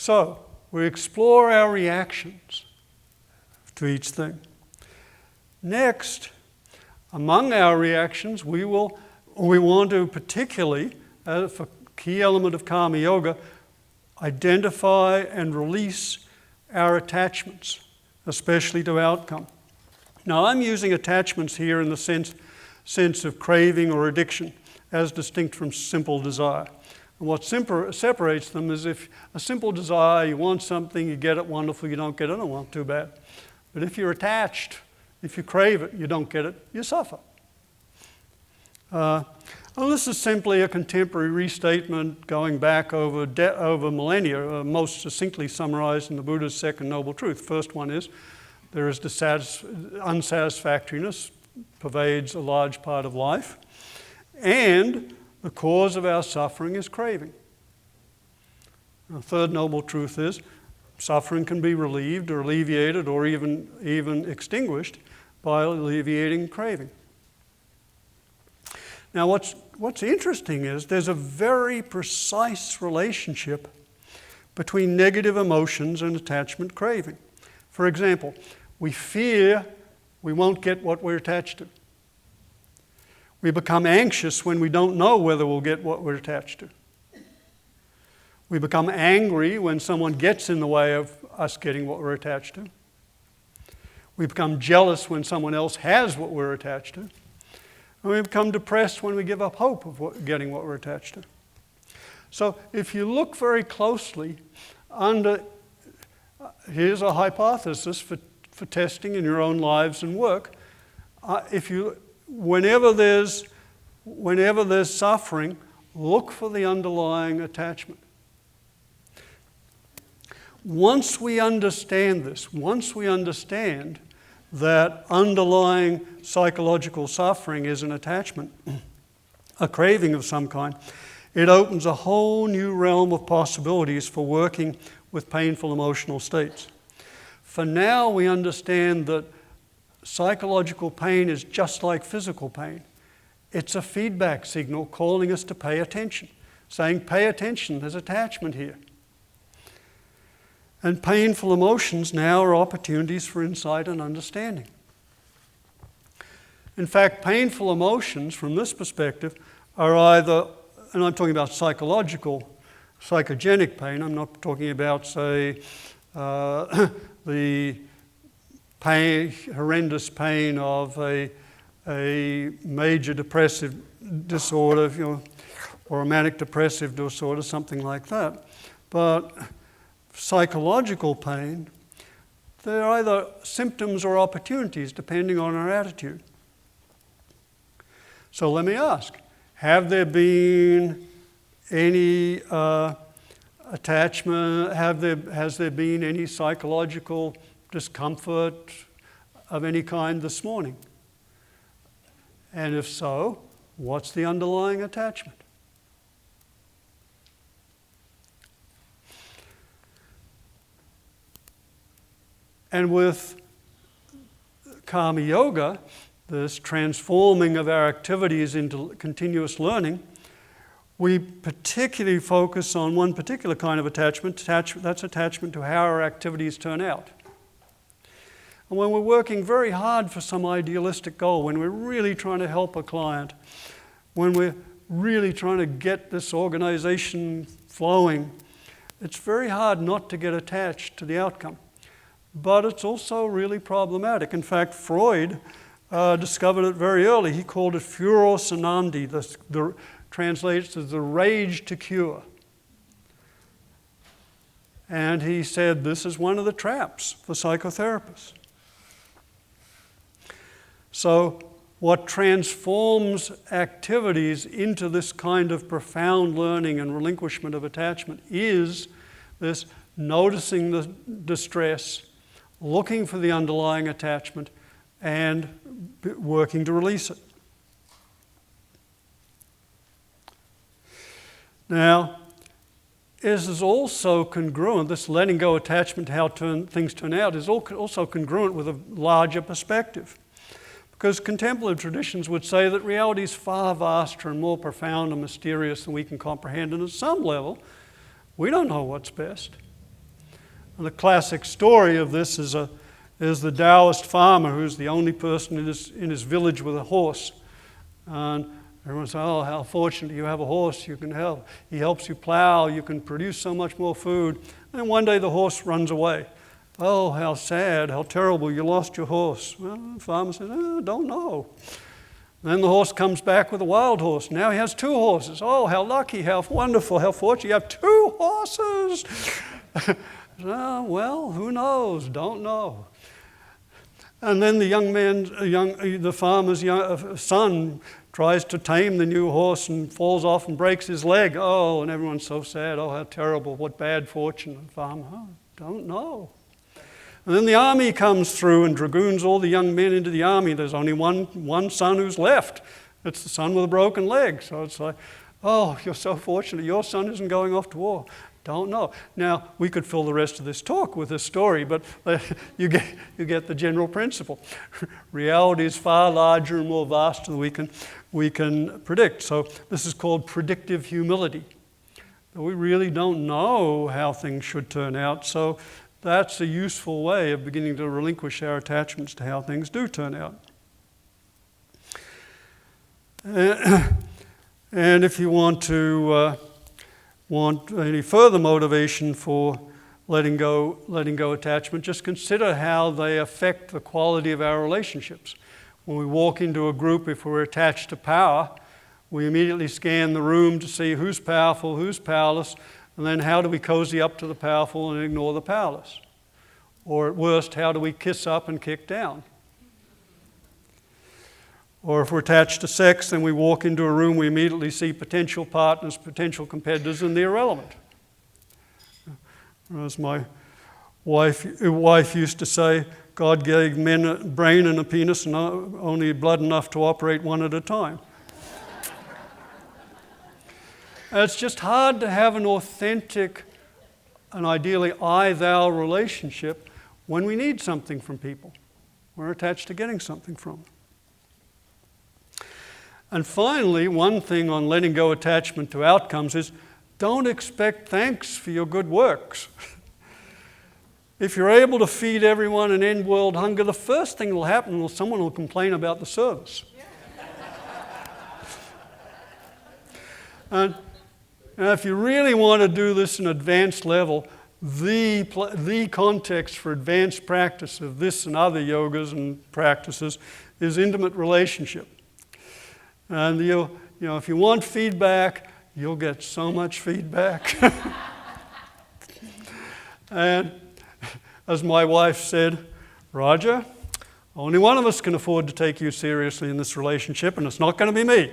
So, we explore our reactions to each thing. Next, among our reactions, we want to particularly, as a key element of Karma Yoga, identify and release our attachments, especially to outcome. Now, I'm using attachments here in the sense of craving or addiction, as distinct from simple desire. And what separates them is if a simple desire, you want something, you get it, wonderful, you don't get it, oh, well, too bad. But if you're attached, if you crave it, you don't get it, you suffer. Well, this is simply a contemporary restatement going back over millennia, most succinctly summarized in the Buddha's second noble truth. First one is, there is unsatisfactoriness pervades a large part of life, and the cause of our suffering is craving. The third noble truth is, suffering can be relieved or alleviated or even extinguished by alleviating craving. Now, what's interesting is there's a very precise relationship between negative emotions and attachment craving. For example, we fear we won't get what we're attached to. We become anxious when we don't know whether we'll get what we're attached to. We become angry when someone gets in the way of us getting what we're attached to. We become jealous when someone else has what we're attached to. And we become depressed when we give up hope of getting what we're attached to. So if you look very closely, here's a hypothesis for testing in your own lives and work. Whenever there's suffering, look for the underlying attachment. Once we understand this, once we understand that underlying psychological suffering is an attachment, a craving of some kind, it opens a whole new realm of possibilities for working with painful emotional states. For now, we understand that psychological pain is just like physical pain. It's a feedback signal calling us to pay attention, saying, pay attention, there's attachment here. And painful emotions now are opportunities for insight and understanding. In fact, painful emotions, from this perspective, are either, and I'm talking about psychogenic pain, I'm not talking about, say, the horrendous pain of a major depressive disorder, or a manic depressive disorder, something like that. But psychological pain, they're either symptoms or opportunities depending on our attitude. So let me ask, have there been any attachment, has there been any psychological discomfort of any kind this morning? And if so, what's the underlying attachment? And with Karma Yoga, this transforming of our activities into continuous learning, we particularly focus on one particular kind of attachment. That's attachment to how our activities turn out. And when we're working very hard for some idealistic goal, when we're really trying to help a client, when we're really trying to get this organization flowing, it's very hard not to get attached to the outcome. But it's also really problematic. In fact, Freud discovered it very early. He called it furor sanandi, the translates as the rage to cure. And he said this is one of the traps for psychotherapists. So what transforms activities into this kind of profound learning and relinquishment of attachment is this noticing the distress, looking for the underlying attachment, and working to release it. Now, this is also congruent, this letting go attachment to how things turn out is also congruent with a larger perspective. Because contemplative traditions would say that reality is far vaster and more profound and mysterious than we can comprehend, and at some level, we don't know what's best. And the classic story of this is the Taoist farmer who's the only person in his village with a horse. And everyone says, oh, how fortunate you have a horse, you can help. He helps you plow, you can produce so much more food. And then one day the horse runs away. Oh, how sad, how terrible, you lost your horse. Well, the farmer says, oh, don't know. Then the horse comes back with a wild horse. Now he has 2 horses. Oh, how lucky, how wonderful, how fortunate. You have 2 horses. Oh, well, who knows? Don't know. And then the farmer's son tries to tame the new horse and falls off and breaks his leg. Oh, and everyone's so sad. Oh, how terrible, what bad fortune. And the farmer, oh, don't know. And then the army comes through and dragoons all the young men into the army. There's only one son who's left. It's the son with a broken leg. So it's like, oh, you're so fortunate. Your son isn't going off to war. Don't know. Now, we could fill the rest of this talk with this story, but you get the general principle. Reality is far larger and more vast than we can predict. So this is called predictive humility. We really don't know how things should turn out, so that's a useful way of beginning to relinquish our attachments to how things do turn out. And if you want any further motivation for letting go attachment, just consider how they affect the quality of our relationships. When we walk into a group, if we're attached to power, we immediately scan the room to see who's powerful, who's powerless, and then how do we cozy up to the powerful and ignore the powerless? Or at worst, how do we kiss up and kick down? Or if we're attached to sex, then we walk into a room, we immediately see potential partners, potential competitors, and they're irrelevant. As my wife used to say, God gave men a brain and a penis and only blood enough to operate one at a time. It's just hard to have an authentic and ideally I-thou relationship when we need something from people. We're attached to getting something from them. And finally, one thing on letting go attachment to outcomes is don't expect thanks for your good works. If you're able to feed everyone and end world hunger, the first thing that will happen is someone will complain about the service. And if you really want to do this in advanced level, the context for advanced practice of this and other yogas and practices is intimate relationship. And if you want feedback, you'll get so much feedback. And as my wife said, Roger, only one of us can afford to take you seriously in this relationship, and it's not going to be me.